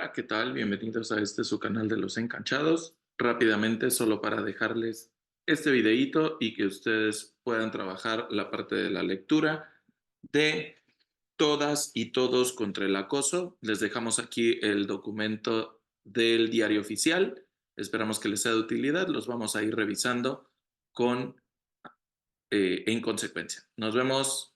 Hola, ¿qué tal? Bienvenidos a este su canal de los enganchados. Rápidamente, solo para dejarles este videíto y que ustedes puedan trabajar la parte de la lectura de Todas y Todos contra el acoso. Les dejamos aquí el documento del diario oficial. Esperamos que les sea de utilidad. Los vamos a ir revisando con, en consecuencia. Nos vemos.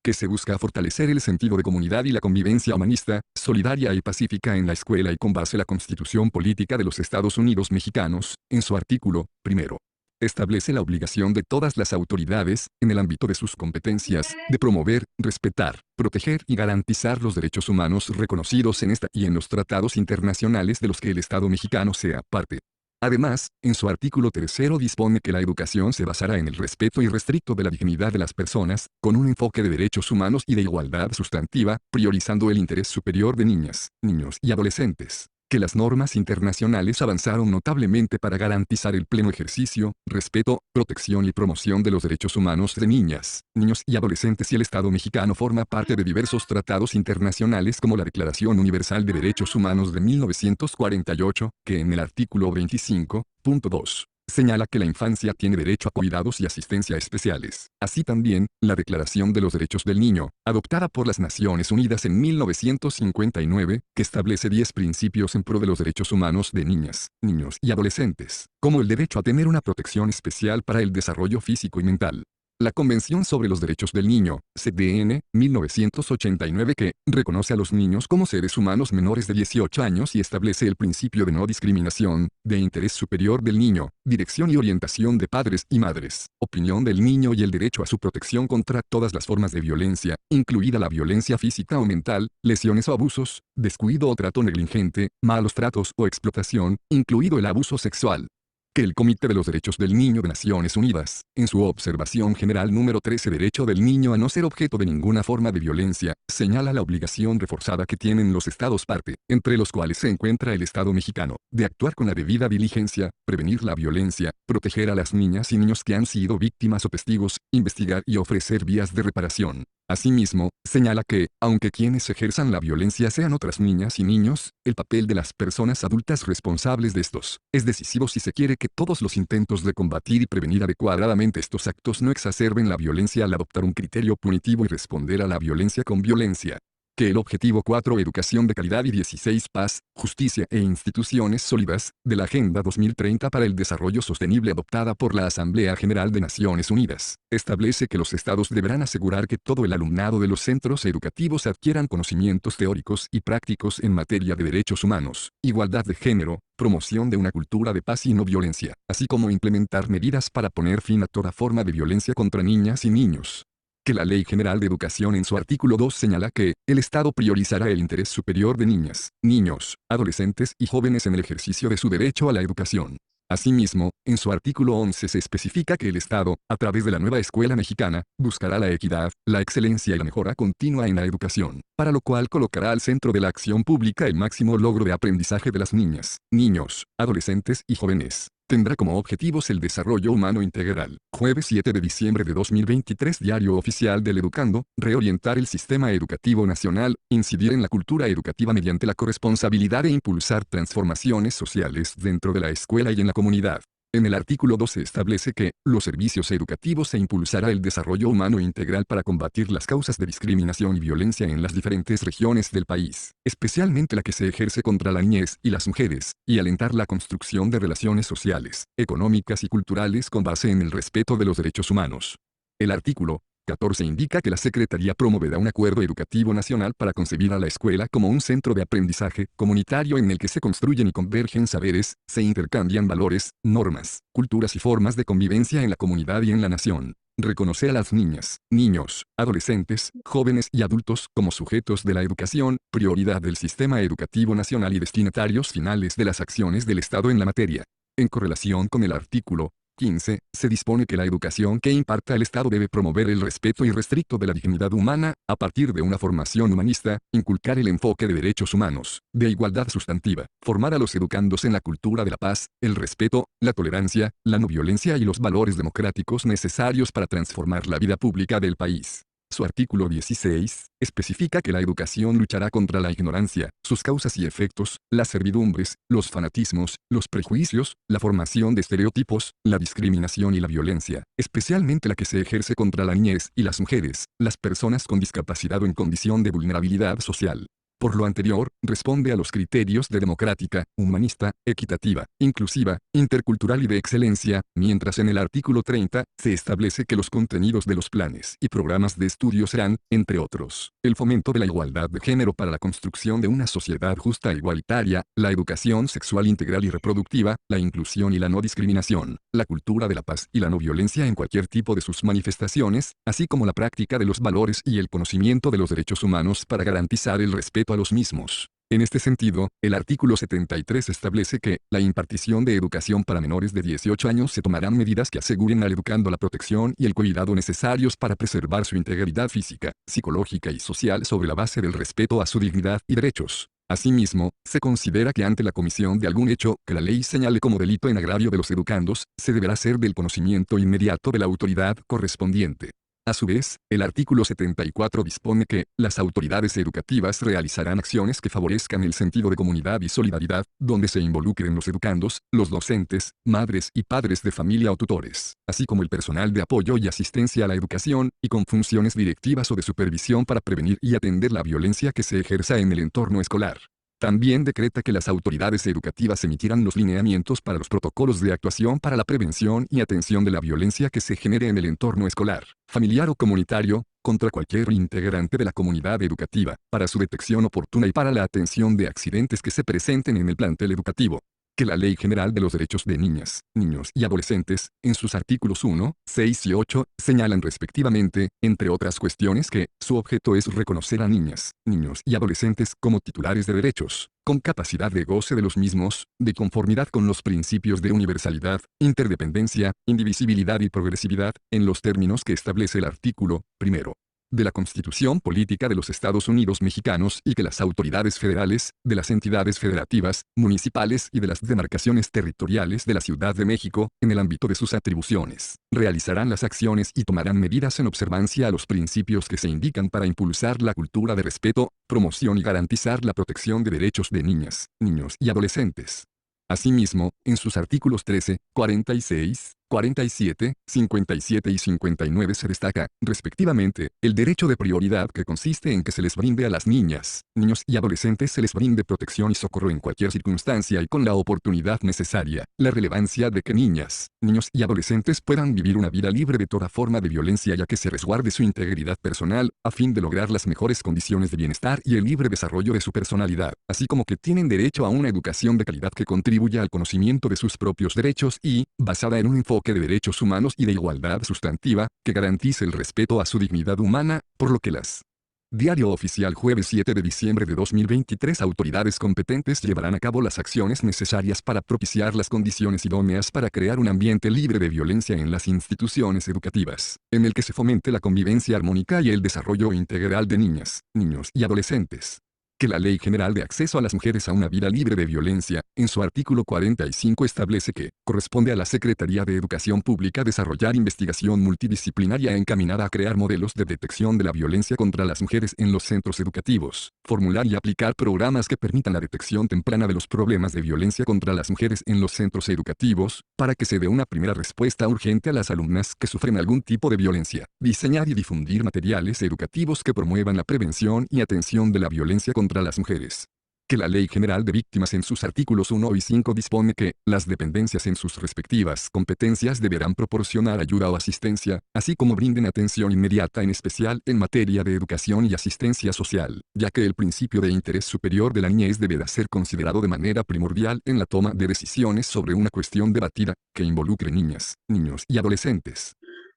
Que se busca fortalecer el sentido de comunidad y la convivencia humanista, solidaria y pacífica en la escuela y con base la Constitución Política de los Estados Unidos Mexicanos, en su artículo primero. Establece la obligación de todas las autoridades, en el ámbito de sus competencias, de promover, respetar, proteger y garantizar los derechos humanos reconocidos en esta y en los tratados internacionales de los que el Estado mexicano sea parte. Además, en su artículo tercero dispone que la educación se basará en el respeto irrestricto de la dignidad de las personas, con un enfoque de derechos humanos y de igualdad sustantiva, priorizando el interés superior de niñas, niños y adolescentes. Que las normas internacionales avanzaron notablemente para garantizar el pleno ejercicio, respeto, protección y promoción de los derechos humanos de niñas, niños y adolescentes, y el Estado mexicano forma parte de diversos tratados internacionales como la Declaración Universal de Derechos Humanos de 1948, que en el artículo 25.2 señala que la infancia tiene derecho a cuidados y asistencia especiales. Así también, la Declaración de los Derechos del Niño, adoptada por las Naciones Unidas en 1959, que establece 10 principios en pro de los derechos humanos de niñas, niños y adolescentes, como el derecho a tener una protección especial para el desarrollo físico y mental. La Convención sobre los Derechos del Niño, CDN, 1989, que reconoce a los niños como seres humanos menores de 18 años y establece el principio de no discriminación, de interés superior del niño, dirección y orientación de padres y madres, opinión del niño y el derecho a su protección contra todas las formas de violencia, incluida la violencia física o mental, lesiones o abusos, descuido o trato negligente, malos tratos o explotación, incluido el abuso sexual. Que el Comité de los Derechos del Niño de Naciones Unidas, en su observación general número 13, Derecho del Niño a no ser objeto de ninguna forma de violencia, señala la obligación reforzada que tienen los Estados parte, entre los cuales se encuentra el Estado mexicano, de actuar con la debida diligencia, prevenir la violencia, proteger a las niñas y niños que han sido víctimas o testigos, investigar y ofrecer vías de reparación. Asimismo, señala que, aunque quienes ejerzan la violencia sean otras niñas y niños, el papel de las personas adultas responsables de estos es decisivo si se quiere que todos los intentos de combatir y prevenir adecuadamente estos actos no exacerben la violencia al adoptar un criterio punitivo y responder a la violencia con violencia. Que el objetivo 4, educación de calidad, y 16, paz, justicia e instituciones sólidas, de la Agenda 2030 para el Desarrollo Sostenible adoptada por la Asamblea General de Naciones Unidas, establece que los estados deberán asegurar que todo el alumnado de los centros educativos adquieran conocimientos teóricos y prácticos en materia de derechos humanos, igualdad de género, promoción de una cultura de paz y no violencia, así como implementar medidas para poner fin a toda forma de violencia contra niñas y niños. Que la Ley General de Educación en su artículo 2 señala que el Estado priorizará el interés superior de niñas, niños, adolescentes y jóvenes en el ejercicio de su derecho a la educación. Asimismo, en su artículo 11 se especifica que el Estado, a través de la nueva escuela mexicana, buscará la equidad, la excelencia y la mejora continua en la educación, para lo cual colocará al centro de la acción pública el máximo logro de aprendizaje de las niñas, niños, adolescentes y jóvenes. Tendrá como objetivos el desarrollo humano integral. Jueves 7 de diciembre de 2023, Diario Oficial del Educando, reorientar el sistema educativo nacional, incidir en la cultura educativa mediante la corresponsabilidad e impulsar transformaciones sociales dentro de la escuela y en la comunidad. En el artículo 12 establece que, los servicios educativos se impulsará el desarrollo humano integral para combatir las causas de discriminación y violencia en las diferentes regiones del país, especialmente la que se ejerce contra la niñez y las mujeres, y alentar la construcción de relaciones sociales, económicas y culturales con base en el respeto de los derechos humanos. El artículo 14 indica que la Secretaría promoverá un acuerdo educativo nacional para concebir a la escuela como un centro de aprendizaje comunitario en el que se construyen y convergen saberes, se intercambian valores, normas, culturas y formas de convivencia en la comunidad y en la nación. Reconocer a las niñas, niños, adolescentes, jóvenes y adultos como sujetos de la educación, prioridad del sistema educativo nacional y destinatarios finales de las acciones del Estado en la materia. En correlación con el artículo 15, se dispone que la educación que imparta el Estado debe promover el respeto irrestricto de la dignidad humana, a partir de una formación humanista, inculcar el enfoque de derechos humanos, de igualdad sustantiva, formar a los educandos en la cultura de la paz, el respeto, la tolerancia, la no violencia y los valores democráticos necesarios para transformar la vida pública del país. Su artículo 16 especifica que la educación luchará contra la ignorancia, sus causas y efectos, las servidumbres, los fanatismos, los prejuicios, la formación de estereotipos, la discriminación y la violencia, especialmente la que se ejerce contra la niñez y las mujeres, las personas con discapacidad o en condición de vulnerabilidad social. Por lo anterior, responde a los criterios de democrática, humanista, equitativa, inclusiva, intercultural y de excelencia, mientras en el artículo 30 se establece que los contenidos de los planes y programas de estudio serán, entre otros, el fomento de la igualdad de género para la construcción de una sociedad justa e igualitaria, la educación sexual integral y reproductiva, la inclusión y la no discriminación, la cultura de la paz y la no violencia en cualquier tipo de sus manifestaciones, así como la práctica de los valores y el conocimiento de los derechos humanos para garantizar el respeto a los mismos. En este sentido, el artículo 73 establece que, la impartición de educación para menores de 18 años se tomarán medidas que aseguren al educando la protección y el cuidado necesarios para preservar su integridad física, psicológica y social sobre la base del respeto a su dignidad y derechos. Asimismo, se considera que ante la comisión de algún hecho que la ley señale como delito en agravio de los educandos, se deberá ser del conocimiento inmediato de la autoridad correspondiente. A su vez, el artículo 74 dispone que, las autoridades educativas realizarán acciones que favorezcan el sentido de comunidad y solidaridad, donde se involucren los educandos, los docentes, madres y padres de familia o tutores, así como el personal de apoyo y asistencia a la educación, y con funciones directivas o de supervisión para prevenir y atender la violencia que se ejerza en el entorno escolar. También decreta que las autoridades educativas emitirán los lineamientos para los protocolos de actuación para la prevención y atención de la violencia que se genere en el entorno escolar, familiar o comunitario, contra cualquier integrante de la comunidad educativa, para su detección oportuna y para la atención de accidentes que se presenten en el plantel educativo. Que la Ley General de los Derechos de Niñas, Niños y Adolescentes, en sus artículos 1, 6 y 8, señalan respectivamente, entre otras cuestiones que, su objeto es reconocer a niñas, niños y adolescentes como titulares de derechos, con capacidad de goce de los mismos, de conformidad con los principios de universalidad, interdependencia, indivisibilidad y progresividad, en los términos que establece el artículo 1 de la Constitución Política de los Estados Unidos Mexicanos y que las autoridades federales, de las entidades federativas, municipales y de las demarcaciones territoriales de la Ciudad de México, en el ámbito de sus atribuciones, realizarán las acciones y tomarán medidas en observancia a los principios que se indican para impulsar la cultura de respeto, promoción y garantizar la protección de derechos de niñas, niños y adolescentes. Asimismo, en sus artículos 13, 46, 47, 57 y 59 se destaca, respectivamente, el derecho de prioridad que consiste en que se les brinde a las niñas, niños y adolescentes se les brinde protección y socorro en cualquier circunstancia y con la oportunidad necesaria, la relevancia de que niñas, niños y adolescentes puedan vivir una vida libre de toda forma de violencia ya que se resguarde su integridad personal, a fin de lograr las mejores condiciones de bienestar y el libre desarrollo de su personalidad, así como que tienen derecho a una educación de calidad que contribuya al conocimiento de sus propios derechos y, basada en un enfoque de derechos humanos y de igualdad sustantiva, que garantice el respeto a su dignidad humana, por lo que las Diario Oficial jueves 7 de diciembre de 2023 autoridades competentes llevarán a cabo las acciones necesarias para propiciar las condiciones idóneas para crear un ambiente libre de violencia en las instituciones educativas, en el que se fomente la convivencia armónica y el desarrollo integral de niñas, niños y adolescentes. Que la Ley General de Acceso a las Mujeres a una Vida Libre de Violencia, en su artículo 45 establece que, corresponde a la Secretaría de Educación Pública desarrollar investigación multidisciplinaria encaminada a crear modelos de detección de la violencia contra las mujeres en los centros educativos, formular y aplicar programas que permitan la detección temprana de los problemas de violencia contra las mujeres en los centros educativos, para que se dé una primera respuesta urgente a las alumnas que sufren algún tipo de violencia, diseñar y difundir materiales educativos que promuevan la prevención y atención de la violencia contra las mujeres. Que la Ley General de Víctimas en sus artículos 1 y 5 dispone que, las dependencias en sus respectivas competencias deberán proporcionar ayuda o asistencia, así como brinden atención inmediata en especial en materia de educación y asistencia social, ya que el principio de interés superior de la niñez deberá ser considerado de manera primordial en la toma de decisiones sobre una cuestión debatida, que involucre niñas, niños y adolescentes.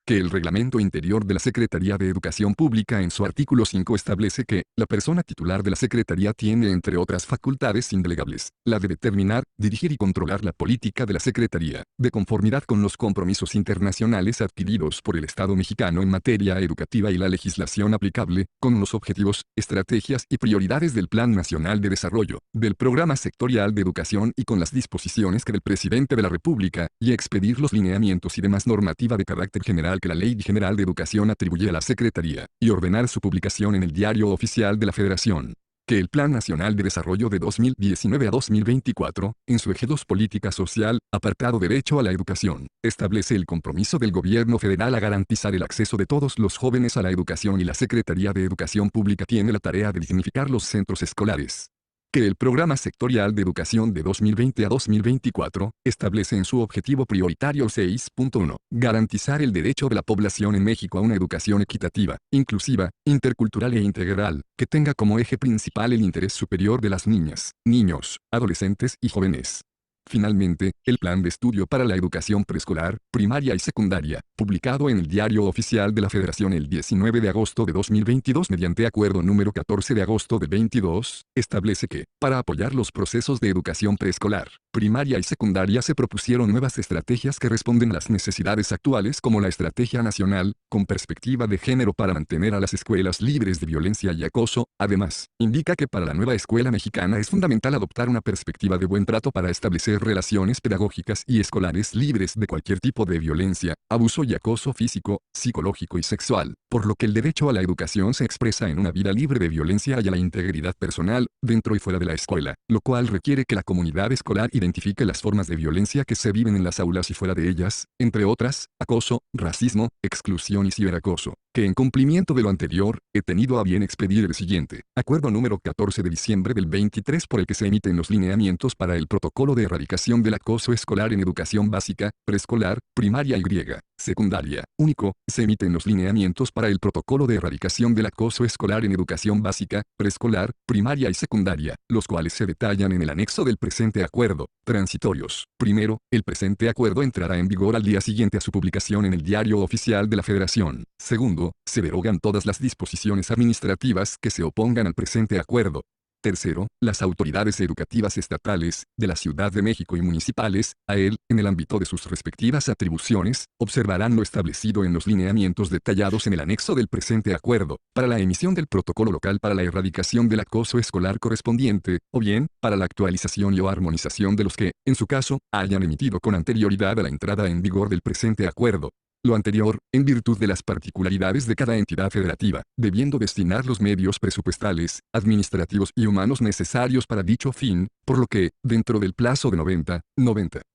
Que el Reglamento Interior de la Secretaría de Educación Pública en su artículo 5 establece que, la persona titular de la Secretaría tiene entre otras facultades indelegables, la de determinar, dirigir y controlar la política de la Secretaría, de conformidad con los compromisos internacionales adquiridos por el Estado mexicano en materia educativa y la legislación aplicable, con los objetivos, estrategias y prioridades del Plan Nacional de Desarrollo, del Programa Sectorial de Educación y con las disposiciones que del Presidente de la República, y expedir los lineamientos y demás normativa de carácter general general que la Ley General de Educación atribuye a la Secretaría, y ordenar su publicación en el Diario Oficial de la Federación. Que el Plan Nacional de Desarrollo de 2019 a 2024, en su eje 2 Política Social, apartado Derecho a la Educación, establece el compromiso del Gobierno federal a garantizar el acceso de todos los jóvenes a la educación y la Secretaría de Educación Pública tiene la tarea de dignificar los centros escolares. Que el Programa Sectorial de Educación de 2020 a 2024 establece en su objetivo prioritario 6.1, garantizar el derecho de la población en México a una educación equitativa, inclusiva, intercultural e integral, que tenga como eje principal el interés superior de las niñas, niños, adolescentes y jóvenes. Finalmente, el Plan de Estudio para la Educación Preescolar, Primaria y Secundaria, publicado en el Diario Oficial de la Federación el 19 de agosto de 2022 mediante Acuerdo número 14 de agosto de 22, establece que, para apoyar los procesos de educación preescolar, primaria y secundaria se propusieron nuevas estrategias que responden a las necesidades actuales como la Estrategia Nacional, con perspectiva de género para mantener a las escuelas libres de violencia y acoso. Además, indica que para la nueva escuela mexicana es fundamental adoptar una perspectiva de buen trato para establecer relaciones pedagógicas y escolares libres de cualquier tipo de violencia, abuso y acoso físico, psicológico y sexual, por lo que el derecho a la educación se expresa en una vida libre de violencia y a la integridad personal, dentro y fuera de la escuela, lo cual requiere que la comunidad escolar identifique las formas de violencia que se viven en las aulas y fuera de ellas, entre otras, acoso, racismo, exclusión y ciberacoso. Que en cumplimiento de lo anterior, he tenido a bien expedir el siguiente acuerdo número 14 de diciembre del 23 por el que se emiten los lineamientos para el protocolo de erradicación del acoso escolar en educación básica, preescolar, primaria y secundaria. Único, se emiten los lineamientos para el protocolo de erradicación del acoso escolar en educación básica, preescolar, primaria y secundaria, los cuales se detallan en el anexo del presente acuerdo. Transitorios. Primero, el presente acuerdo entrará en vigor al día siguiente a su publicación en el Diario Oficial de la Federación. Segundo, se derogan todas las disposiciones administrativas que se opongan al presente acuerdo. Tercero, las autoridades educativas estatales, de la Ciudad de México y municipales, a él, en el ámbito de sus respectivas atribuciones, observarán lo establecido en los lineamientos detallados en el anexo del presente acuerdo, para la emisión del protocolo local para la erradicación del acoso escolar correspondiente, o bien, para la actualización y o armonización de los que, en su caso, hayan emitido con anterioridad a la entrada en vigor del presente acuerdo. Lo anterior, en virtud de las particularidades de cada entidad federativa, debiendo destinar los medios presupuestales, administrativos y humanos necesarios para dicho fin, por lo que, dentro del plazo de 90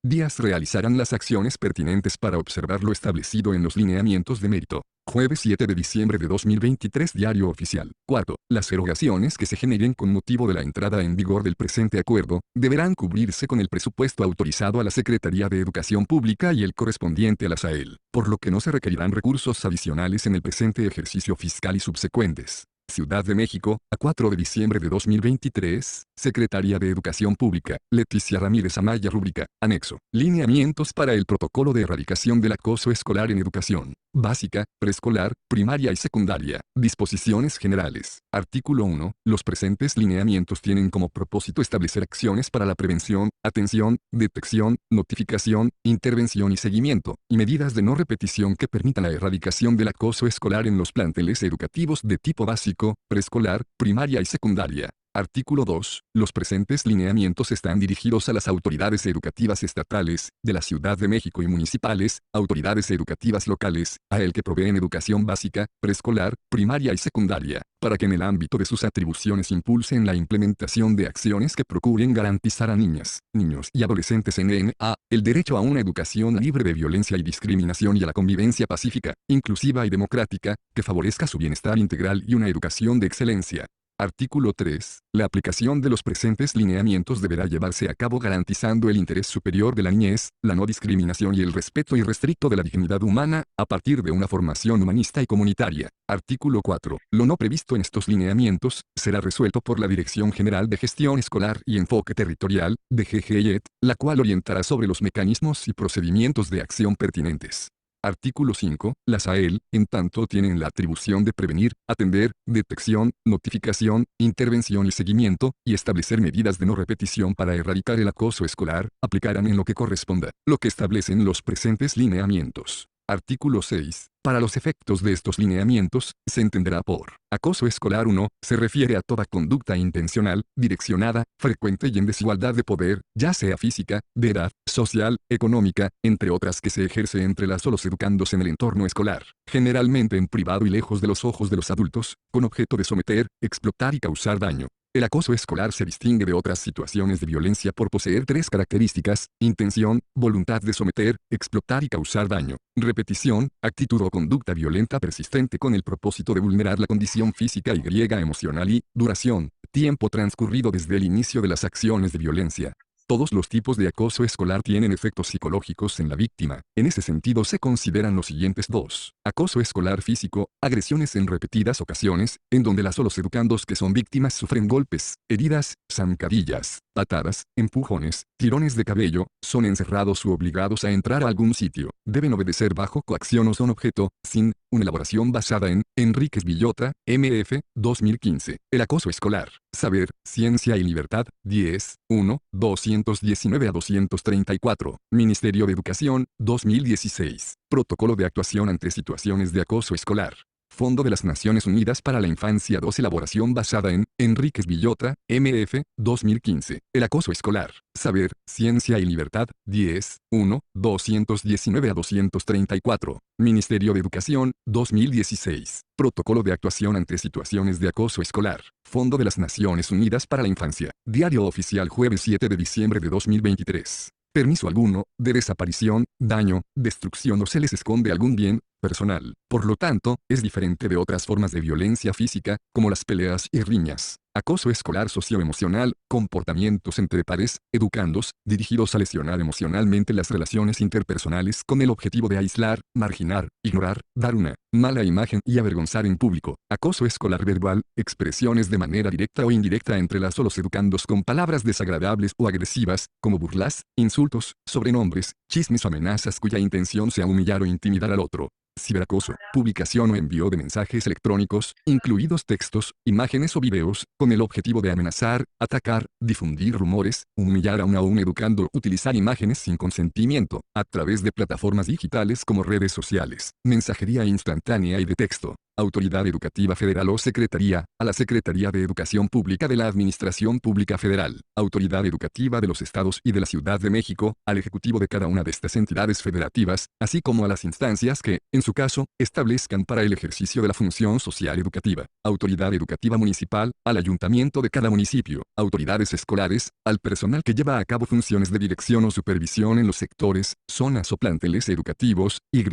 días realizarán las acciones pertinentes para observar lo establecido en los lineamientos de mérito. Jueves 7 de diciembre de 2023 Diario Oficial. Cuarto, las erogaciones que se generen con motivo de la entrada en vigor del presente acuerdo, deberán cubrirse con el presupuesto autorizado a la Secretaría de Educación Pública y el correspondiente a la SAEL, por lo que no se requerirán recursos adicionales en el presente ejercicio fiscal y subsecuentes. Ciudad de México, a 4 de diciembre de 2023, Secretaría de Educación Pública, Leticia Ramírez Amaya Rúbrica, anexo, lineamientos para el protocolo de erradicación del acoso escolar en educación básica, preescolar, primaria y secundaria. Disposiciones generales. Artículo 1. Los presentes lineamientos tienen como propósito establecer acciones para la prevención, atención, detección, notificación, intervención y seguimiento, y medidas de no repetición que permitan la erradicación del acoso escolar en los planteles educativos de tipo básico, preescolar, primaria y secundaria. Artículo 2. Los presentes lineamientos están dirigidos a las autoridades educativas estatales, de la Ciudad de México y municipales, autoridades educativas locales, a el que proveen educación básica, preescolar, primaria y secundaria, para que en el ámbito de sus atribuciones impulsen la implementación de acciones que procuren garantizar a niñas, niños y adolescentes en a. el derecho a una educación libre de violencia y discriminación y a la convivencia pacífica, inclusiva y democrática, que favorezca su bienestar integral y una educación de excelencia. Artículo 3. La aplicación de los presentes lineamientos deberá llevarse a cabo garantizando el interés superior de la niñez, la no discriminación y el respeto irrestricto de la dignidad humana, a partir de una formación humanista y comunitaria. Artículo 4. Lo no previsto en estos lineamientos, será resuelto por la Dirección General de Gestión Escolar y Enfoque Territorial, DGGIET, la cual orientará sobre los mecanismos y procedimientos de acción pertinentes. Artículo 5. Las AEL, en tanto tienen la atribución de prevenir, atender, detección, notificación, intervención y seguimiento, y establecer medidas de no repetición para erradicar el acoso escolar, aplicarán en lo que corresponda, lo que establecen los presentes lineamientos. Artículo 6. Para los efectos de estos lineamientos, se entenderá por acoso escolar 1, se refiere a toda conducta intencional, direccionada, frecuente y en desigualdad de poder, ya sea física, de edad, social, económica, entre otras que se ejerce entre las o los educandos en el entorno escolar, generalmente en privado y lejos de los ojos de los adultos, con objeto de someter, explotar y causar daño. El acoso escolar se distingue de otras situaciones de violencia por poseer tres características: intención, voluntad de someter, explotar y causar daño; repetición, actitud o conducta violenta persistente con el propósito de vulnerar la condición física y emocional; y duración, tiempo transcurrido desde el inicio de las acciones de violencia. Todos los tipos de acoso escolar tienen efectos psicológicos en la víctima. En ese sentido se consideran los siguientes dos. Acoso escolar físico: agresiones en repetidas ocasiones, en donde las o los educandos que son víctimas sufren golpes, heridas, zancadillas, patadas, empujones, tirones de cabello, son encerrados u obligados a entrar a algún sitio, deben obedecer bajo coacción o son objeto, sin, una elaboración basada en Enríquez Villota, MF, 2015. El acoso escolar. Saber, Ciencia y Libertad, 10, 1, 219 a 234. Ministerio de Educación, 2016. Protocolo de actuación ante situaciones de acoso escolar. Fondo de las Naciones Unidas para la Infancia 2, elaboración basada en Enríquez Villota, MF, 2015. El acoso escolar. Saber, Ciencia y Libertad, 10, 1, 219 a 234. Ministerio de Educación, 2016. Protocolo de actuación ante situaciones de acoso escolar. Fondo de las Naciones Unidas para la Infancia. Diario Oficial, jueves 7 de diciembre de 2023. Permiso alguno, de desaparición, daño, destrucción o se les esconde algún bien personal. Por lo tanto, es diferente de otras formas de violencia física, como las peleas y riñas. Acoso escolar socioemocional: comportamientos entre pares, educandos, dirigidos a lesionar emocionalmente las relaciones interpersonales con el objetivo de aislar, marginar, ignorar, dar una mala imagen y avergonzar en público. Acoso escolar verbal: expresiones de manera directa o indirecta entre las o los educandos con palabras desagradables o agresivas, como burlas, insultos, sobrenombres, chismes o amenazas cuya intención sea humillar o intimidar al otro. Ciberacoso: publicación o envío de mensajes electrónicos, incluidos textos, imágenes o videos, con el objetivo de amenazar, atacar, difundir rumores, humillar a un educando, utilizar imágenes sin consentimiento, a través de plataformas digitales como redes sociales, mensajería instantánea y de texto. Autoridad Educativa Federal o Secretaría, a la Secretaría de Educación Pública de la Administración Pública Federal, Autoridad Educativa de los Estados y de la Ciudad de México, al Ejecutivo de cada una de estas entidades federativas, así como a las instancias que, en su caso, establezcan para el ejercicio de la función social educativa. Autoridad Educativa Municipal, al Ayuntamiento de cada municipio, autoridades escolares, al personal que lleva a cabo funciones de dirección o supervisión en los sectores, zonas o planteles educativos, y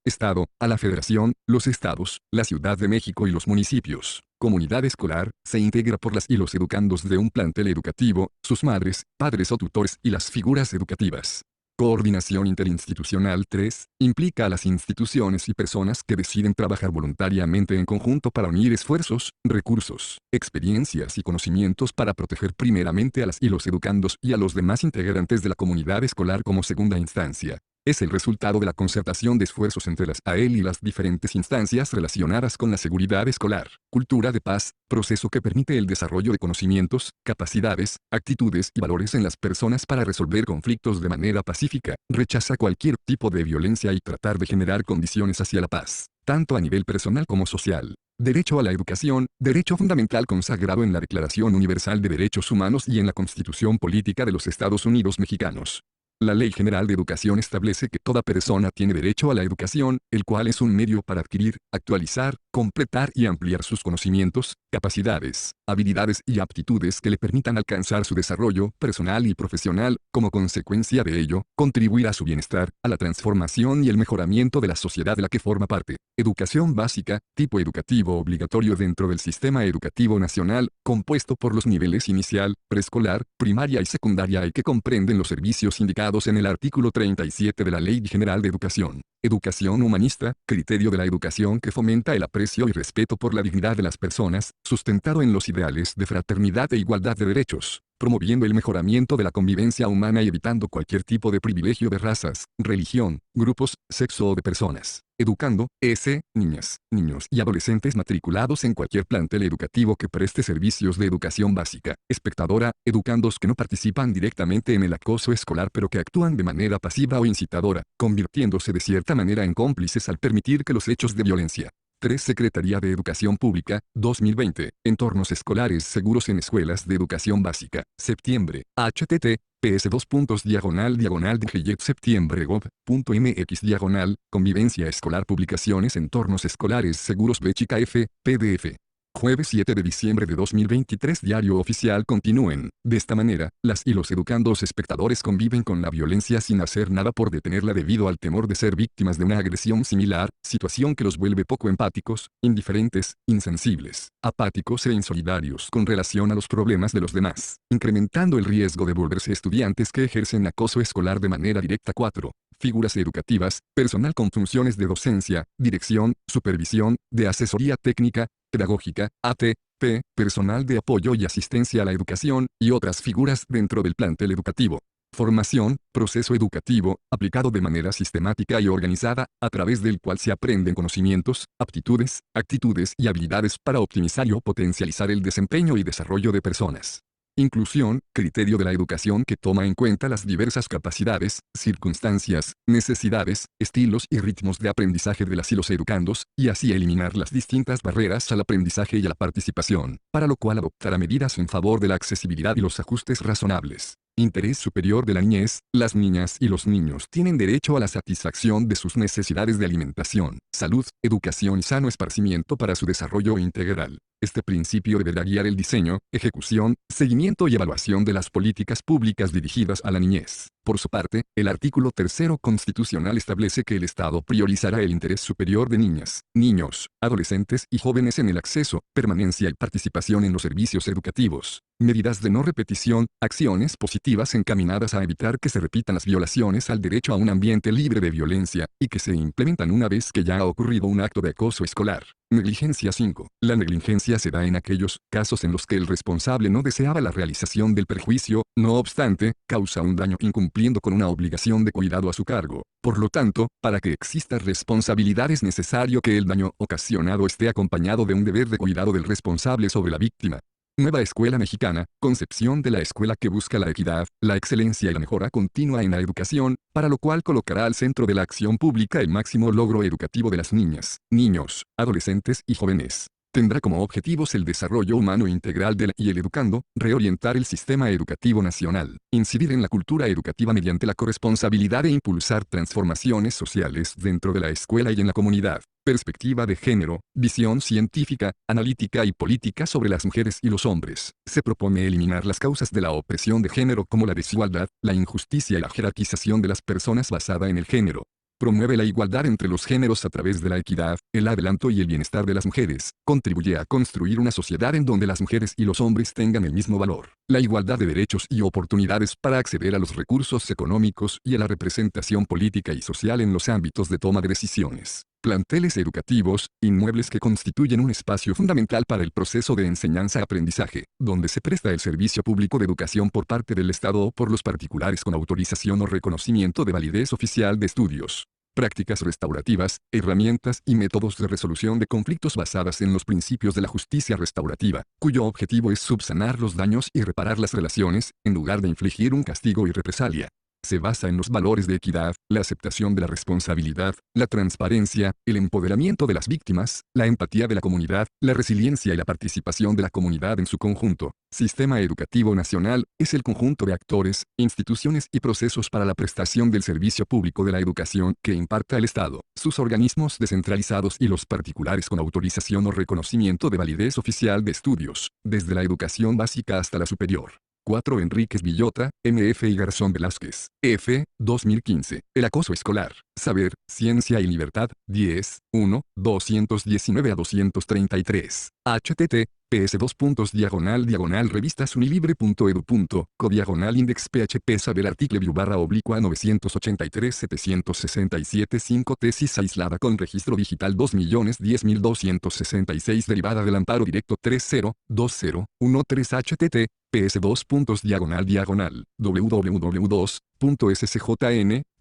Estado, a la Federación, los estados, la Ciudad de México y los municipios. Comunidad escolar, se integra por las y los educandos de un plantel educativo, sus madres, padres o tutores y las figuras educativas. Coordinación interinstitucional 3, implica a las instituciones y personas que deciden trabajar voluntariamente en conjunto para unir esfuerzos, recursos, experiencias y conocimientos para proteger primeramente a las y los educandos y a los demás integrantes de la comunidad escolar como segunda instancia. Es el resultado de la concertación de esfuerzos entre las AEL y las diferentes instancias relacionadas con la seguridad escolar. Cultura de paz, proceso que permite el desarrollo de conocimientos, capacidades, actitudes y valores en las personas para resolver conflictos de manera pacífica, rechaza cualquier tipo de violencia y tratar de generar condiciones hacia la paz, tanto a nivel personal como social. Derecho a la educación, derecho fundamental consagrado en la Declaración Universal de Derechos Humanos y en la Constitución Política de los Estados Unidos Mexicanos. La Ley General de Educación establece que toda persona tiene derecho a la educación, el cual es un medio para adquirir, actualizar, completar y ampliar sus conocimientos, capacidades, habilidades y aptitudes que le permitan alcanzar su desarrollo personal y profesional. Como consecuencia de ello, contribuir a su bienestar, a la transformación y el mejoramiento de la sociedad de la que forma parte. Educación básica, tipo educativo obligatorio dentro del sistema educativo nacional, compuesto por los niveles inicial, preescolar, primaria y secundaria y que comprenden los servicios indicados en el artículo 37 de la Ley General de Educación. Educación humanista, criterio de la educación que fomenta el aprecio y respeto por la dignidad de las personas, sustentado en los ideales de fraternidad e igualdad de derechos, promoviendo el mejoramiento de la convivencia humana y evitando cualquier tipo de privilegio de razas, religión, grupos, sexo o de personas. Educando, S. Niñas, niños y adolescentes matriculados en cualquier plantel educativo que preste servicios de educación básica. Espectadora, educandos que no participan directamente en el acoso escolar pero que actúan de manera pasiva o incitadora, convirtiéndose de cierta manera en cómplices al permitir que los hechos de violencia. 3. Secretaría de Educación Pública, 2020. Entornos escolares seguros en escuelas de educación básica. Septiembre. http ps septiembre.gov.mx Convivencia escolar publicaciones entornos escolares seguros Béchica F, PDF. Jueves 7 de diciembre de 2023 Diario Oficial Continúen. De esta manera, las y los educandos espectadores conviven con la violencia sin hacer nada por detenerla debido al temor de ser víctimas de una agresión similar, situación que los vuelve poco empáticos, indiferentes, insensibles, apáticos e insolidarios con relación a los problemas de los demás, incrementando el riesgo de volverse estudiantes que ejercen acoso escolar de manera directa. 4. Figuras educativas, personal con funciones de docencia, dirección, supervisión, de asesoría técnica, pedagógica, AT.P., personal de apoyo y asistencia a la educación, y otras figuras dentro del plantel educativo. Formación, proceso educativo, aplicado de manera sistemática y organizada, a través del cual se aprenden conocimientos, aptitudes, actitudes y habilidades para optimizar o potencializar el desempeño y desarrollo de personas. Inclusión, criterio de la educación que toma en cuenta las diversas capacidades, circunstancias, necesidades, estilos y ritmos de aprendizaje de las y los educandos, y así eliminar las distintas barreras al aprendizaje y a la participación, para lo cual adoptará medidas en favor de la accesibilidad y los ajustes razonables. Interés superior de la niñez, las niñas y los niños tienen derecho a la satisfacción de sus necesidades de alimentación, salud, educación y sano esparcimiento para su desarrollo integral. Este principio deberá guiar el diseño, ejecución, seguimiento y evaluación de las políticas públicas dirigidas a la niñez. Por su parte, el artículo 3 constitucional establece que el Estado priorizará el interés superior de niñas, niños, adolescentes y jóvenes en el acceso, permanencia y participación en los servicios educativos. Medidas de no repetición, acciones positivas encaminadas a evitar que se repitan las violaciones al derecho a un ambiente libre de violencia, y que se implementan una vez que ya ha ocurrido un acto de acoso escolar. Negligencia 5. La negligencia se da en aquellos casos en los que el responsable no deseaba la realización del perjuicio, no obstante, causa un daño incumpliendo con una obligación de cuidado a su cargo. Por lo tanto, para que exista responsabilidad es necesario que el daño ocasionado esté acompañado de un deber de cuidado del responsable sobre la víctima. Nueva Escuela Mexicana, concepción de la escuela que busca la equidad, la excelencia y la mejora continua en la educación, para lo cual colocará al centro de la acción pública el máximo logro educativo de las niñas, niños, adolescentes y jóvenes. Tendrá como objetivos el desarrollo humano integral y el educando, reorientar el sistema educativo nacional, incidir en la cultura educativa mediante la corresponsabilidad e impulsar transformaciones sociales dentro de la escuela y en la comunidad. Perspectiva de género, visión científica, analítica y política sobre las mujeres y los hombres. Se propone eliminar las causas de la opresión de género como la desigualdad, la injusticia y la jerarquización de las personas basada en el género. Promueve la igualdad entre los géneros a través de la equidad, el adelanto y el bienestar de las mujeres. Contribuye a construir una sociedad en donde las mujeres y los hombres tengan el mismo valor. La igualdad de derechos y oportunidades para acceder a los recursos económicos y a la representación política y social en los ámbitos de toma de decisiones. Planteles educativos, inmuebles que constituyen un espacio fundamental para el proceso de enseñanza-aprendizaje, donde se presta el servicio público de educación por parte del Estado o por los particulares con autorización o reconocimiento de validez oficial de estudios. Prácticas restaurativas, herramientas y métodos de resolución de conflictos basadas en los principios de la justicia restaurativa, cuyo objetivo es subsanar los daños y reparar las relaciones, en lugar de infligir un castigo y represalia. Se basa en los valores de equidad, la aceptación de la responsabilidad, la transparencia, el empoderamiento de las víctimas, la empatía de la comunidad, la resiliencia y la participación de la comunidad en su conjunto. Sistema Educativo Nacional es el conjunto de actores, instituciones y procesos para la prestación del servicio público de la educación que imparta el Estado, sus organismos descentralizados y los particulares con autorización o reconocimiento de validez oficial de estudios, desde la educación básica hasta la superior. 4. Enríquez Villota, M.F. y Garzón Velázquez, F. 2015. El acoso escolar, saber, ciencia y libertad, 10, 1, 219 a 233. http ps2.diagonal revistasunilibre.edu.co/index php saber article view / 983 767 5 tesis aislada con registro digital 2.010.266 derivada del amparo directo 302013 http https://ps://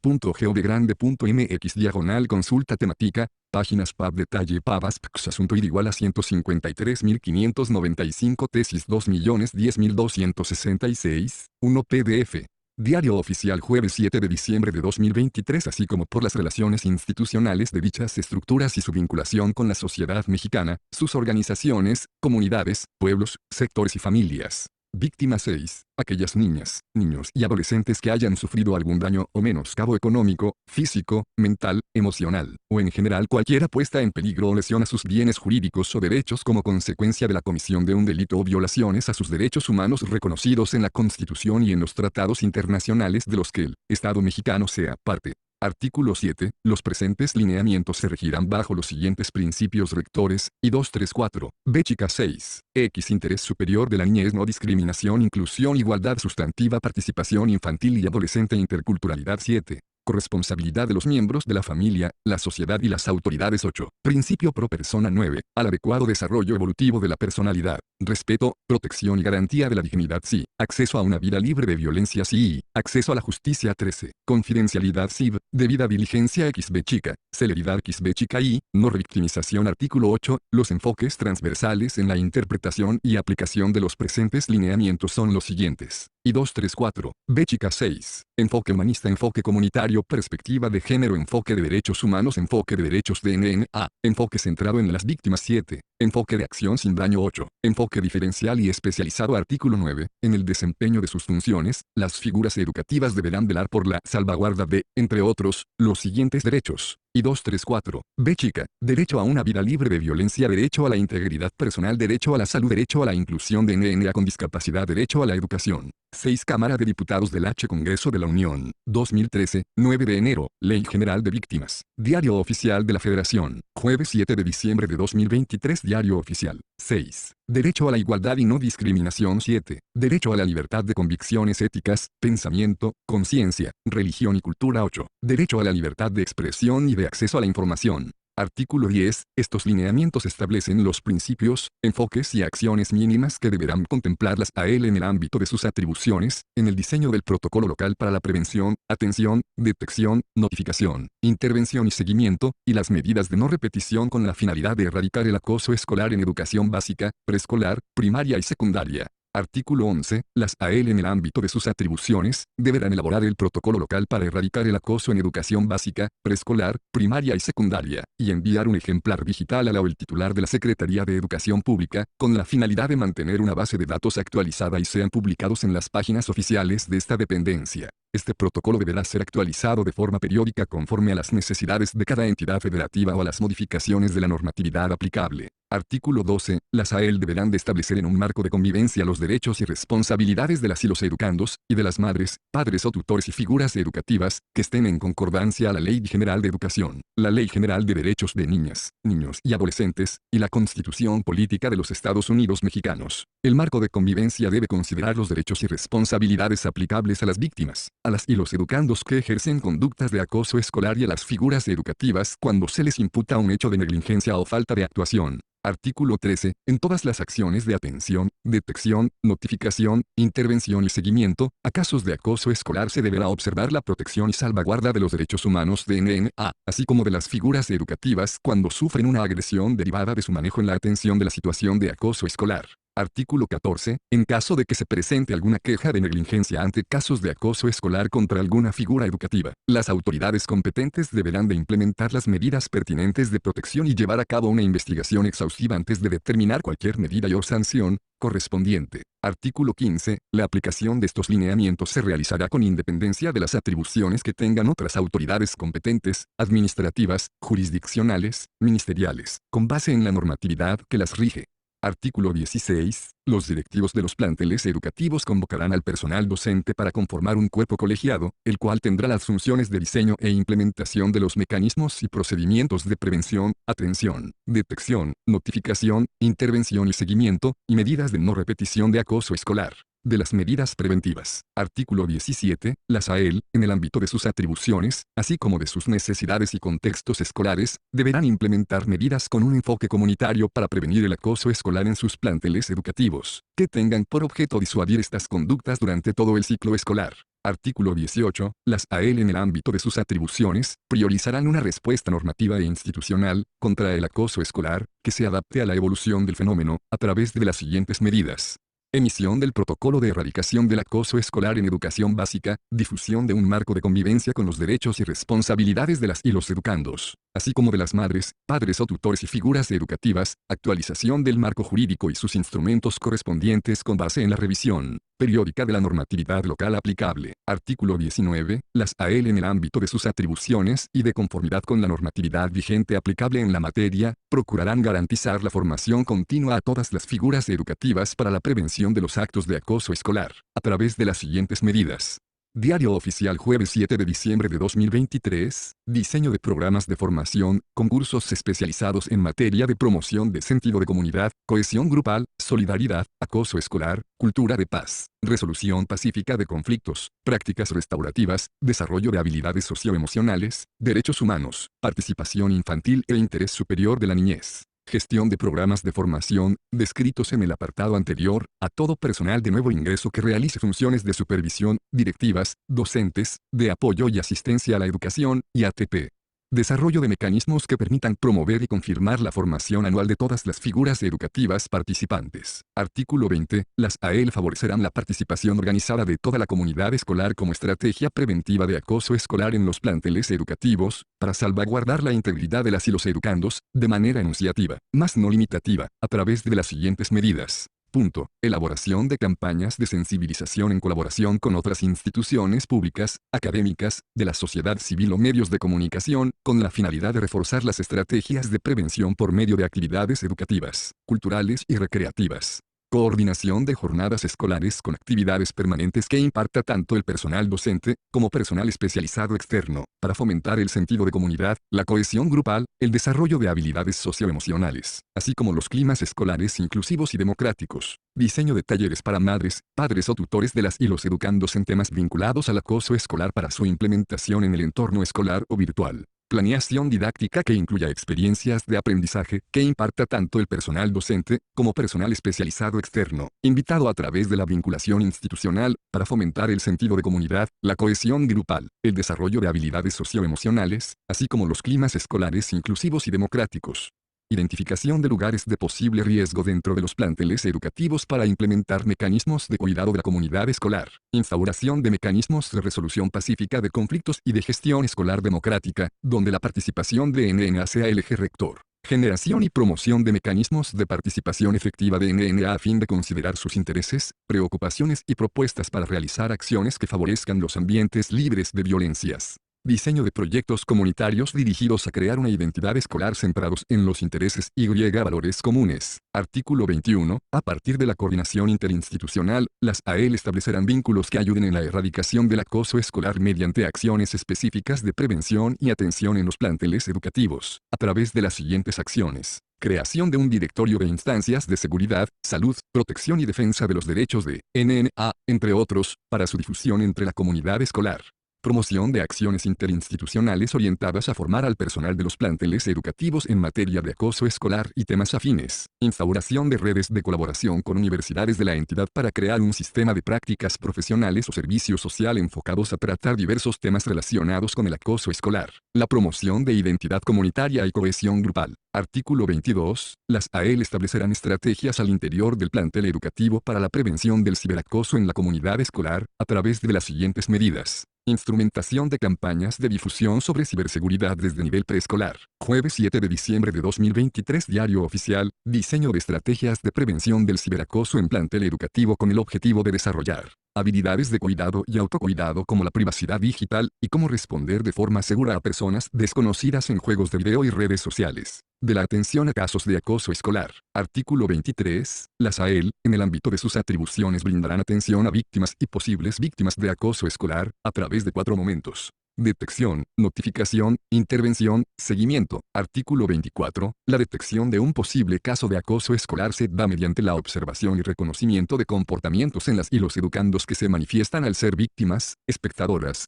www.scjn.gov.mx consulta temática, páginas pub detalle pavas px asunto id igual a 153.595 tesis 2.010.266, 1 PDF. Diario Oficial jueves 7 de diciembre de 2023 así como por las relaciones institucionales de dichas estructuras y su vinculación con la sociedad mexicana, sus organizaciones, comunidades, pueblos, sectores y familias. Víctima 6. Aquellas niñas, niños y adolescentes que hayan sufrido algún daño o menoscabo económico, físico, mental, emocional, o en general cualquiera puesta en peligro o lesión a sus bienes jurídicos o derechos como consecuencia de la comisión de un delito o violaciones a sus derechos humanos reconocidos en la Constitución y en los tratados internacionales de los que el Estado mexicano sea parte. Artículo 7. Los presentes lineamientos se regirán bajo los siguientes principios rectores, y 234. B chica 6. X. Interés superior de la niñez, no discriminación, inclusión, igualdad sustantiva, participación infantil y adolescente, interculturalidad 7. Corresponsabilidad de los miembros de la familia, la sociedad y las autoridades 8. Principio pro persona 9. Al adecuado desarrollo evolutivo de la personalidad. Respeto, protección y garantía de la dignidad sí. Acceso a una vida libre de violencia sí. Acceso a la justicia 13. Confidencialidad sí. Debida diligencia XB chica. Celeridad XB chica y. No revictimización artículo 8. Los enfoques transversales en la interpretación y aplicación de los presentes lineamientos son los siguientes. Y 234. B chica 6. Enfoque humanista, enfoque comunitario, perspectiva de género, enfoque de derechos humanos, enfoque de derechos de NNA, enfoque centrado en las víctimas 7. Enfoque de acción sin daño 8. Enfoque diferencial y especializado artículo 9. En el desempeño de sus funciones, las figuras educativas deberán velar por la salvaguarda de, entre otros, los siguientes derechos. Y 234. B chica. Derecho a una vida libre de violencia, derecho a la integridad personal, derecho a la salud, derecho a la inclusión de NNA con discapacidad, derecho a la educación. 6. Cámara de Diputados del H. Congreso de la Unión. 2013, 9 de enero. Ley General de Víctimas. Diario Oficial de la Federación. Jueves 7 de diciembre de 2023. Diario Oficial. 6. Derecho a la igualdad y no discriminación 7. Derecho a la libertad de convicciones éticas, pensamiento, conciencia, religión y cultura 8. Derecho a la libertad de expresión y de acceso a la información. Artículo 10. Estos lineamientos establecen los principios, enfoques y acciones mínimas que deberán contemplar las AL en el ámbito de sus atribuciones, en el diseño del protocolo local para la prevención, atención, detección, notificación, intervención y seguimiento, y las medidas de no repetición con la finalidad de erradicar el acoso escolar en educación básica, preescolar, primaria y secundaria. Artículo 11. Las AL en el ámbito de sus atribuciones, deberán elaborar el protocolo local para erradicar el acoso en educación básica, preescolar, primaria y secundaria, y enviar un ejemplar digital a la o el titular de la Secretaría de Educación Pública, con la finalidad de mantener una base de datos actualizada y sean publicados en las páginas oficiales de esta dependencia. Este protocolo deberá ser actualizado de forma periódica conforme a las necesidades de cada entidad federativa o a las modificaciones de la normatividad aplicable. Artículo 12. Las AEL deberán de establecer en un marco de convivencia los derechos y responsabilidades de las y los educandos, y de las madres, padres o tutores y figuras educativas, que estén en concordancia a la Ley General de Educación, la Ley General de Derechos de Niñas, Niños y Adolescentes, y la Constitución Política de los Estados Unidos Mexicanos. El marco de convivencia debe considerar los derechos y responsabilidades aplicables a las víctimas, a las y los educandos que ejercen conductas de acoso escolar y a las figuras educativas cuando se les imputa un hecho de negligencia o falta de actuación. Artículo 13. En todas las acciones de atención, detección, notificación, intervención y seguimiento, a casos de acoso escolar se deberá observar la protección y salvaguarda de los derechos humanos de NNA, así como de las figuras educativas cuando sufren una agresión derivada de su manejo en la atención de la situación de acoso escolar. Artículo 14. En caso de que se presente alguna queja de negligencia ante casos de acoso escolar contra alguna figura educativa, las autoridades competentes deberán de implementar las medidas pertinentes de protección y llevar a cabo una investigación exhaustiva antes de determinar cualquier medida y o sanción correspondiente. Artículo 15. La aplicación de estos lineamientos se realizará con independencia de las atribuciones que tengan otras autoridades competentes, administrativas, jurisdiccionales, ministeriales, con base en la normatividad que las rige. Artículo 16. Los directivos de los planteles educativos convocarán al personal docente para conformar un cuerpo colegiado, el cual tendrá las funciones de diseño e implementación de los mecanismos y procedimientos de prevención, atención, detección, notificación, intervención y seguimiento, y medidas de no repetición de acoso escolar. de las medidas preventivas. Artículo 17. Las AEL, en el ámbito de sus atribuciones, así como de sus necesidades y contextos escolares, deberán implementar medidas con un enfoque comunitario para prevenir el acoso escolar en sus planteles educativos, que tengan por objeto disuadir estas conductas durante todo el ciclo escolar. Artículo 18. Las AEL en el ámbito de sus atribuciones, priorizarán una respuesta normativa e institucional contra el acoso escolar, que se adapte a la evolución del fenómeno, a través de las siguientes medidas. Emisión del protocolo de erradicación del acoso escolar en educación básica, difusión de un marco de convivencia con los derechos y responsabilidades de las y los educandos, así como de las madres, padres o tutores y figuras educativas, actualización del marco jurídico y sus instrumentos correspondientes con base en la revisión periódica de la normatividad local aplicable. Artículo 19. Las AEL en el ámbito de sus atribuciones y de conformidad con la normatividad vigente aplicable en la materia, procurarán garantizar la formación continua a todas las figuras educativas para la prevención de los actos de acoso escolar, a través de las siguientes medidas. Diario Oficial, jueves 7 de diciembre de 2023, diseño de programas de formación, concursos especializados en materia de promoción de sentido de comunidad, cohesión grupal, solidaridad, acoso escolar, cultura de paz, resolución pacífica de conflictos, prácticas restaurativas, desarrollo de habilidades socioemocionales, derechos humanos, participación infantil e interés superior de la niñez. Gestión de programas de formación, descritos en el apartado anterior, a todo personal de nuevo ingreso que realice funciones de supervisión, directivas, docentes, de apoyo y asistencia a la educación, y ATP. Desarrollo de mecanismos que permitan promover y confirmar la formación anual de todas las figuras educativas participantes. Artículo 20. Las AEL favorecerán la participación organizada de toda la comunidad escolar como estrategia preventiva de acoso escolar en los planteles educativos, para salvaguardar la integridad de las y los educandos, de manera enunciativa, más no limitativa, a través de las siguientes medidas. Punto. Elaboración de campañas de sensibilización en colaboración con otras instituciones públicas, académicas, de la sociedad civil o medios de comunicación, con la finalidad de reforzar las estrategias de prevención por medio de actividades educativas, culturales y recreativas. Coordinación de jornadas escolares con actividades permanentes que imparta tanto el personal docente, como personal especializado externo, para fomentar el sentido de comunidad, la cohesión grupal, el desarrollo de habilidades socioemocionales, así como los climas escolares inclusivos y democráticos. Diseño de talleres para madres, padres o tutores de las y los educandos en temas vinculados al acoso escolar para su implementación en el entorno escolar o virtual. Planeación didáctica que incluya experiencias de aprendizaje que imparta tanto el personal docente, como personal especializado externo, invitado a través de la vinculación institucional, para fomentar el sentido de comunidad, la cohesión grupal, el desarrollo de habilidades socioemocionales, así como los climas escolares inclusivos y democráticos. Identificación de lugares de posible riesgo dentro de los planteles educativos para implementar mecanismos de cuidado de la comunidad escolar. Instauración de mecanismos de resolución pacífica de conflictos y de gestión escolar democrática, donde la participación de NNA sea el eje rector. Generación y promoción de mecanismos de participación efectiva de NNA a fin de considerar sus intereses, preocupaciones y propuestas para realizar acciones que favorezcan los ambientes libres de violencias. Diseño de proyectos comunitarios dirigidos a crear una identidad escolar centrados en los intereses y valores comunes. Artículo 21. A partir de la coordinación interinstitucional, las AEL establecerán vínculos que ayuden en la erradicación del acoso escolar mediante acciones específicas de prevención y atención en los planteles educativos, a través de las siguientes acciones. Creación de un directorio de instancias de seguridad, salud, protección y defensa de los derechos de NNA, entre otros, para su difusión entre la comunidad escolar. Promoción de acciones interinstitucionales orientadas a formar al personal de los planteles educativos en materia de acoso escolar y temas afines. Instauración de redes de colaboración con universidades de la entidad para crear un sistema de prácticas profesionales o servicio social enfocados a tratar diversos temas relacionados con el acoso escolar. La promoción de identidad comunitaria y cohesión grupal. Artículo 22. Las AEL establecerán estrategias al interior del plantel educativo para la prevención del ciberacoso en la comunidad escolar, a través de las siguientes medidas. Instrumentación de campañas de difusión sobre ciberseguridad desde nivel preescolar. Jueves 7 de diciembre de 2023, Diario Oficial. Diseño de estrategias de prevención del ciberacoso en plantel educativo con el objetivo de desarrollar habilidades de cuidado y autocuidado como la privacidad digital, y cómo responder de forma segura a personas desconocidas en juegos de video y redes sociales. De la atención a casos de acoso escolar. Artículo 23. Las AEL, en el ámbito de sus atribuciones, brindarán atención a víctimas y posibles víctimas de acoso escolar, a través de 4 momentos. Detección, notificación, intervención, seguimiento. Artículo 24. La detección de un posible caso de acoso escolar se da mediante la observación y reconocimiento de comportamientos en las y los educandos que se manifiestan al ser víctimas, espectadoras,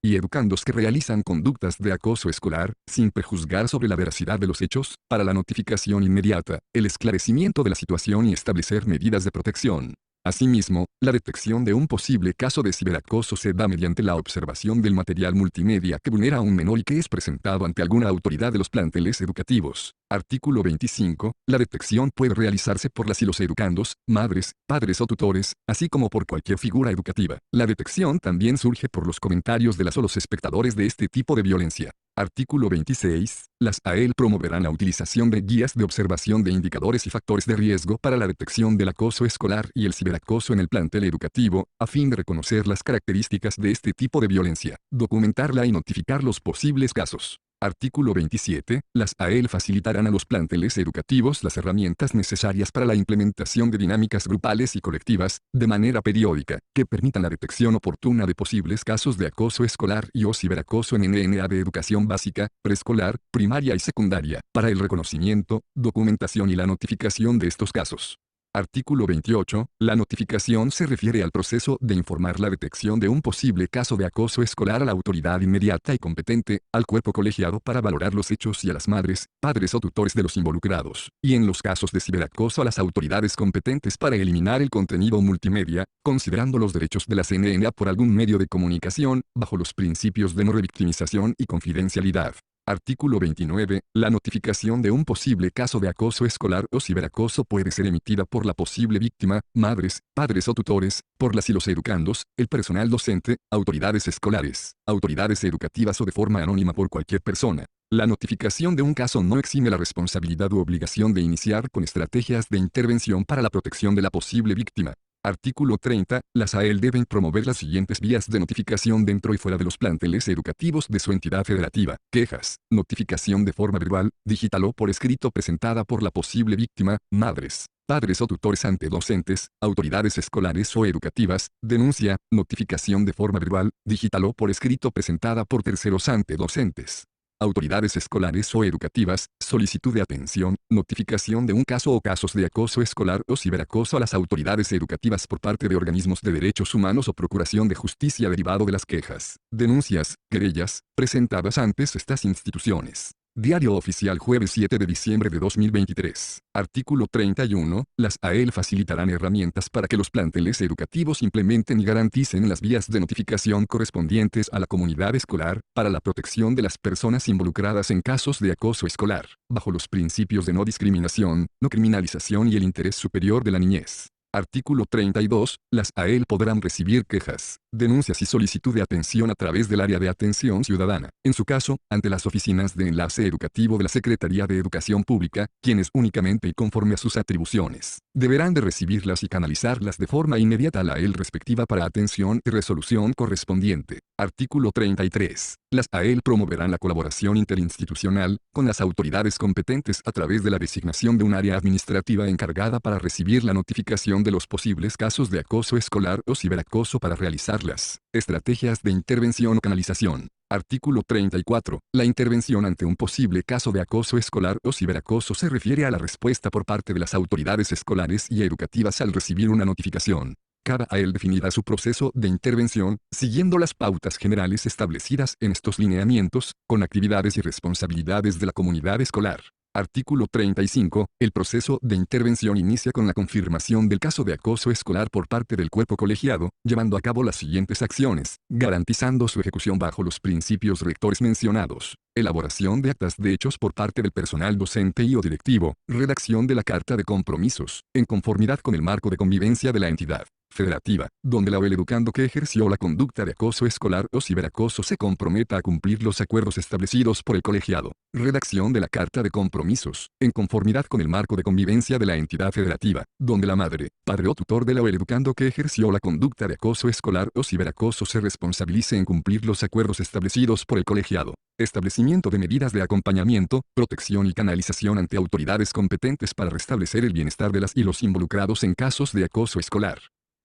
y educandos que realizan conductas de acoso escolar, sin prejuzgar sobre la veracidad de los hechos, para la notificación inmediata, el esclarecimiento de la situación y establecer medidas de protección. Asimismo, la detección de un posible caso de ciberacoso se da mediante la observación del material multimedia que vulnera a un menor y que es presentado ante alguna autoridad de los planteles educativos. Artículo 25. La detección puede realizarse por las y los educandos, madres, padres o tutores, así como por cualquier figura educativa. La detección también surge por los comentarios de las o los espectadores de este tipo de violencia. Artículo 26. Las AEL promoverán la utilización de guías de observación de indicadores y factores de riesgo para la detección del acoso escolar y el ciberacoso en el plantel educativo, a fin de reconocer las características de este tipo de violencia, documentarla y notificar los posibles casos. Artículo 27. Las AEL facilitarán a los planteles educativos las herramientas necesarias para la implementación de dinámicas grupales y colectivas, de manera periódica, que permitan la detección oportuna de posibles casos de acoso escolar y o ciberacoso en NNA de educación básica, preescolar, primaria y secundaria, para el reconocimiento, documentación y la notificación de estos casos. Artículo 28. La notificación se refiere al proceso de informar la detección de un posible caso de acoso escolar a la autoridad inmediata y competente, al cuerpo colegiado para valorar los hechos y a las madres, padres o tutores de los involucrados, y en los casos de ciberacoso a las autoridades competentes para eliminar el contenido multimedia, considerando los derechos de la CNNA por algún medio de comunicación, bajo los principios de no revictimización y confidencialidad. Artículo 29. La notificación de un posible caso de acoso escolar o ciberacoso puede ser emitida por la posible víctima, madres, padres o tutores, por las y los educandos, el personal docente, autoridades escolares, autoridades educativas o de forma anónima por cualquier persona. La notificación de un caso no exime la responsabilidad u obligación de iniciar con estrategias de intervención para la protección de la posible víctima. Artículo 30. Las AEL deben promover las siguientes vías de notificación dentro y fuera de los planteles educativos de su entidad federativa. Quejas, notificación de forma verbal, digital o por escrito presentada por la posible víctima, madres, padres o tutores ante docentes, autoridades escolares o educativas, denuncia, notificación de forma verbal, digital o por escrito presentada por terceros ante docentes, autoridades escolares o educativas, solicitud de atención, notificación de un caso o casos de acoso escolar o ciberacoso a las autoridades educativas por parte de organismos de derechos humanos o procuración de justicia derivado de las quejas, denuncias, querellas, presentadas ante estas instituciones. Diario Oficial jueves 7 de diciembre de 2023. Artículo 31. Las AEL facilitarán herramientas para que los planteles educativos implementen y garanticen las vías de notificación correspondientes a la comunidad escolar, para la protección de las personas involucradas en casos de acoso escolar, bajo los principios de no discriminación, no criminalización y el interés superior de la niñez. Artículo 32. Las AEL podrán recibir quejas, denuncias y solicitud de atención a través del área de atención ciudadana, en su caso, ante las oficinas de enlace educativo de la Secretaría de Educación Pública, quienes únicamente y conforme a sus atribuciones, deberán de recibirlas y canalizarlas de forma inmediata a la AEL respectiva para atención y resolución correspondiente. Artículo 33. Las AEL promoverán la colaboración interinstitucional con las autoridades competentes a través de la designación de un área administrativa encargada para recibir la notificación de los posibles casos de acoso escolar o ciberacoso para realizar las estrategias de intervención o canalización. Artículo 34. La intervención ante un posible caso de acoso escolar o ciberacoso se refiere a la respuesta por parte de las autoridades escolares y educativas al recibir una notificación. Cada AEL definirá su proceso de intervención, siguiendo las pautas generales establecidas en estos lineamientos, con actividades y responsabilidades de la comunidad escolar. Artículo 35. El proceso de intervención inicia con la confirmación del caso de acoso escolar por parte del cuerpo colegiado, llevando a cabo las siguientes acciones, garantizando su ejecución bajo los principios rectores mencionados: elaboración de actas de hechos por parte del personal docente y o directivo, redacción de la carta de compromisos, en conformidad con el marco de convivencia de la entidad federativa, donde la o el educando que ejerció la conducta de acoso escolar o ciberacoso se comprometa a cumplir los acuerdos establecidos por el colegiado. Redacción de la carta de compromisos, en conformidad con el marco de convivencia de la entidad federativa, donde la madre, padre o tutor de la o el educando que ejerció la conducta de acoso escolar o ciberacoso se responsabilice en cumplir los acuerdos establecidos por el colegiado. Establecimiento de medidas de acompañamiento, protección y canalización ante autoridades competentes para restablecer el bienestar de las y los involucrados en casos de acoso escolar.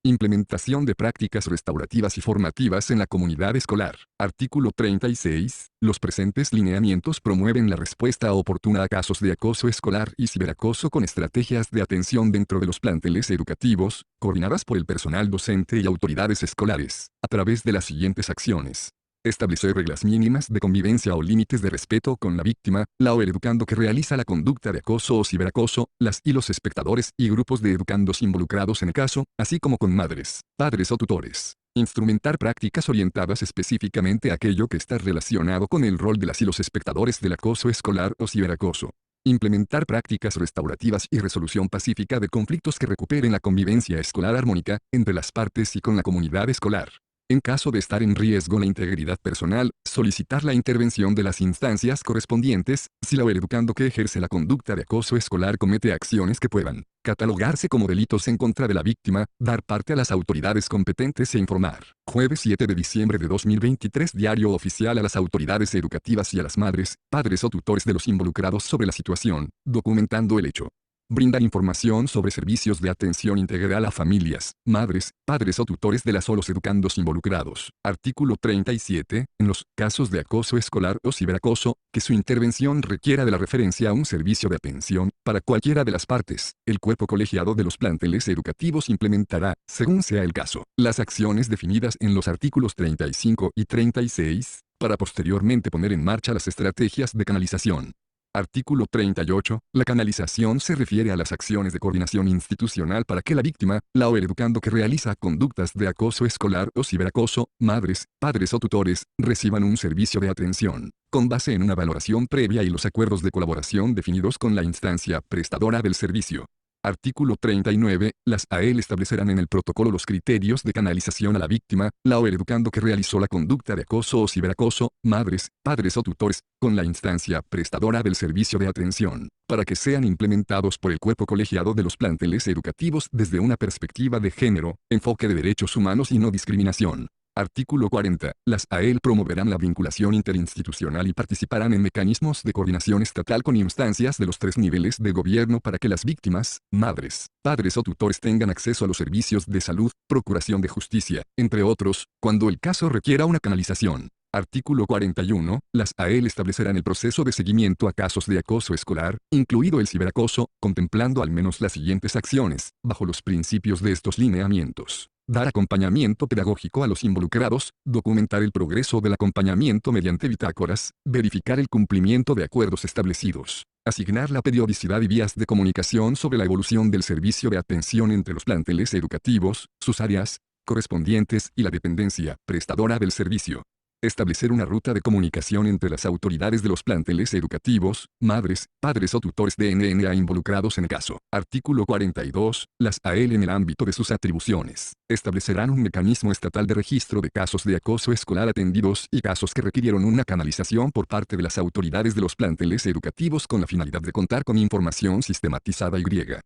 Implementación de prácticas restaurativas y formativas en la comunidad escolar. Artículo 36. Los presentes lineamientos promueven la respuesta oportuna a casos de acoso escolar y ciberacoso con estrategias de atención dentro de los planteles educativos, coordinadas por el personal docente y autoridades escolares, a través de las siguientes acciones. Establecer reglas mínimas de convivencia o límites de respeto con la víctima, la o el educando que realiza la conducta de acoso o ciberacoso, las y los espectadores y grupos de educandos involucrados en el caso, así como con madres, padres o tutores. Instrumentar prácticas orientadas específicamente a aquello que está relacionado con el rol de las y los espectadores del acoso escolar o ciberacoso. Implementar prácticas restaurativas y resolución pacífica de conflictos que recuperen la convivencia escolar armónica entre las partes y con la comunidad escolar. En caso de estar en riesgo la integridad personal, solicitar la intervención de las instancias correspondientes, si la o el educando que ejerce la conducta de acoso escolar comete acciones que puedan catalogarse como delitos en contra de la víctima, dar parte a las autoridades competentes e informar. Jueves 7 de diciembre de 2023, Diario Oficial, a las autoridades educativas y a las madres, padres o tutores de los involucrados sobre la situación, documentando el hecho. Brindar información sobre servicios de atención integral a familias, madres, padres o tutores de las o los educandos involucrados. Artículo 37. En los casos de acoso escolar o ciberacoso, que su intervención requiera de la referencia a un servicio de atención, para cualquiera de las partes, el cuerpo colegiado de los planteles educativos implementará, según sea el caso, las acciones definidas en los artículos 35 y 36, para posteriormente poner en marcha las estrategias de canalización. Artículo 38. La canalización se refiere a las acciones de coordinación institucional para que la víctima, la o el educando que realiza conductas de acoso escolar o ciberacoso, madres, padres o tutores, reciban un servicio de atención, con base en una valoración previa y los acuerdos de colaboración definidos con la instancia prestadora del servicio. Artículo 39. Las AEL establecerán en el protocolo los criterios de canalización a la víctima, la o el educando que realizó la conducta de acoso o ciberacoso, madres, padres o tutores, con la instancia prestadora del servicio de atención, para que sean implementados por el cuerpo colegiado de los planteles educativos desde una perspectiva de género, enfoque de derechos humanos y no discriminación. Artículo 40. Las AEL promoverán la vinculación interinstitucional y participarán en mecanismos de coordinación estatal con instancias de los 3 niveles de gobierno para que las víctimas, madres, padres o tutores tengan acceso a los servicios de salud, procuración de justicia, entre otros, cuando el caso requiera una canalización. Artículo 41. Las AEL establecerán el proceso de seguimiento a casos de acoso escolar, incluido el ciberacoso, contemplando al menos las siguientes acciones, bajo los principios de estos lineamientos. Dar acompañamiento pedagógico a los involucrados, documentar el progreso del acompañamiento mediante bitácoras, verificar el cumplimiento de acuerdos establecidos, asignar la periodicidad y vías de comunicación sobre la evolución del servicio de atención entre los planteles educativos, sus áreas correspondientes y la dependencia prestadora del servicio. Establecer una ruta de comunicación entre las autoridades de los planteles educativos, madres, padres o tutores de NNA involucrados en el caso. Artículo 42. Las AEL en el ámbito de sus atribuciones, establecerán un mecanismo estatal de registro de casos de acoso escolar atendidos y casos que requirieron una canalización por parte de las autoridades de los planteles educativos con la finalidad de contar con información sistematizada y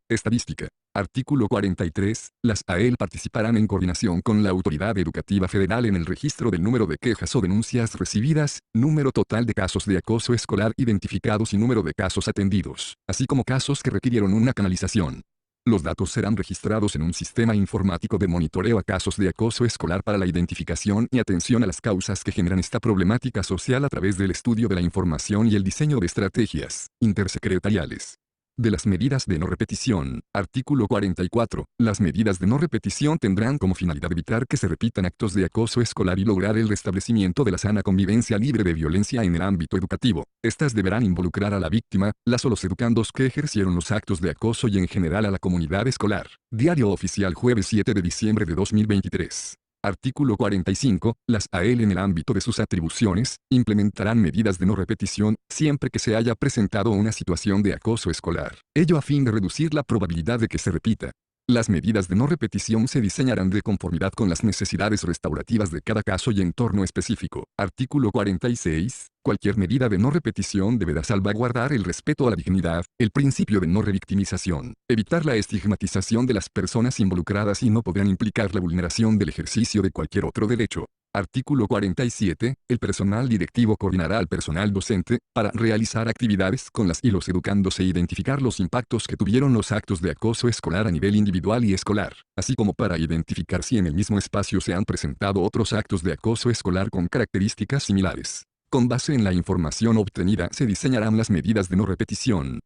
estadística. Artículo 43. Las AEL participarán en coordinación con la Autoridad Educativa Federal en el registro del número de quejas o denuncias recibidas, número total de casos de acoso escolar identificados y número de casos atendidos, así como casos que requirieron una canalización. Los datos serán registrados en un sistema informático de monitoreo a casos de acoso escolar para la identificación y atención a las causas que generan esta problemática social a través del estudio de la información y el diseño de estrategias intersecretariales. De las medidas de no repetición. Artículo 44. Las medidas de no repetición tendrán como finalidad evitar que se repitan actos de acoso escolar y lograr el restablecimiento de la sana convivencia libre de violencia en el ámbito educativo. Estas deberán involucrar a la víctima, las o los educandos que ejercieron los actos de acoso y en general a la comunidad escolar. Diario Oficial, jueves 7 de diciembre de 2023. Artículo 45. Las AEL en el ámbito de sus atribuciones, implementarán medidas de no repetición, siempre que se haya presentado una situación de acoso escolar. Ello a fin de reducir la probabilidad de que se repita. Las medidas de no repetición se diseñarán de conformidad con las necesidades restaurativas de cada caso y entorno específico. Artículo 46. Cualquier medida de no repetición deberá salvaguardar el respeto a la dignidad, el principio de no revictimización, evitar la estigmatización de las personas involucradas y no podrán implicar la vulneración del ejercicio de cualquier otro derecho. Artículo 47. El personal directivo coordinará al personal docente para realizar actividades con las y los educandos e identificar los impactos que tuvieron los actos de acoso escolar a nivel individual y escolar, así como para identificar si en el mismo espacio se han presentado otros actos de acoso escolar con características similares. Con base en la información obtenida se diseñarán las medidas de no repetición.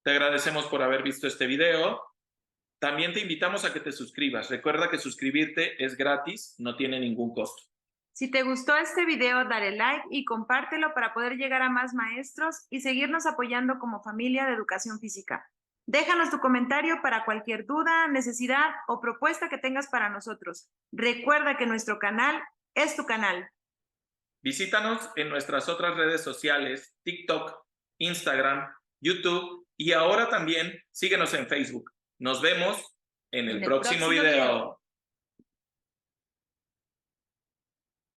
Te agradecemos por haber visto este video. También te invitamos a que te suscribas. Recuerda que suscribirte es gratis, no tiene ningún costo. Si te gustó este video, dale like y compártelo para poder llegar a más maestros y seguirnos apoyando como familia de educación física. Déjanos tu comentario para cualquier duda, necesidad o propuesta que tengas para nosotros. Recuerda que nuestro canal es tu canal. Visítanos en nuestras otras redes sociales, TikTok, Instagram, YouTube y ahora también síguenos en Facebook. Nos vemos en el próximo video.